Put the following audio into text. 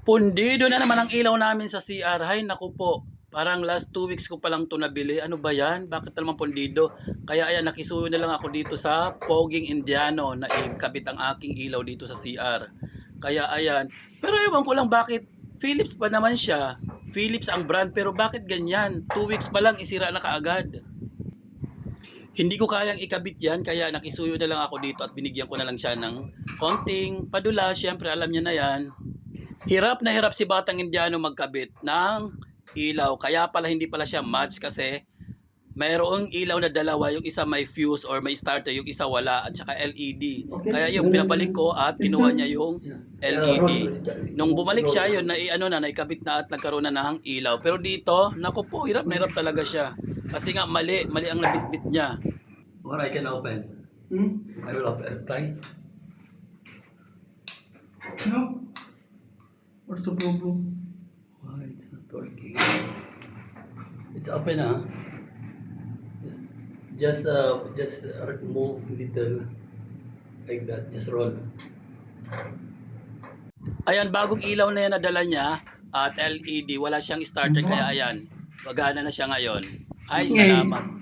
Pundido na naman ang ilaw namin sa CR. Hay, naku po. Parang last 2 weeks ko pa lang ito nabili. Ano ba yan? Bakit naman pundido? Kaya ayan, nakisuyo na lang ako dito sa Poging Indiano na ikabit ang aking ilaw dito sa CR. Kaya ayan. Pero ewan ko lang bakit Philips pa naman siya. Philips ang brand pero bakit ganyan? 2 weeks pa lang isira na kaagad. Hindi ko kayang ikabit yan kaya nakisuyo na lang ako dito at binigyan ko na lang siya ng konting padula. Siyempre alam niya na yan. Hirap na hirap si Batang Indiano magkabit ng ilaw. Kaya pala hindi pala siya match kasi mayroong ilaw na dalawa. Yung isa may fuse or may starter, yung isa wala at saka LED. Kaya yung pinabalik ko at kinuha niya yung LED. Nung bumalik siya, yun, naikabit na at nagkaroon na ng ilaw. Pero dito, naku po, hirap na hirap talaga siya. Kasi nga mali ang nabitbit niya. Or I can open. I will open. Try. No? What's the problem? Why it's not working? It's open, huh? Just move little like that. Just roll. Ayan, bagong ilaw na yan nadala niya at LED. Wala siyang starter kaya ayan, magana na siya ngayon. Ay, salamat.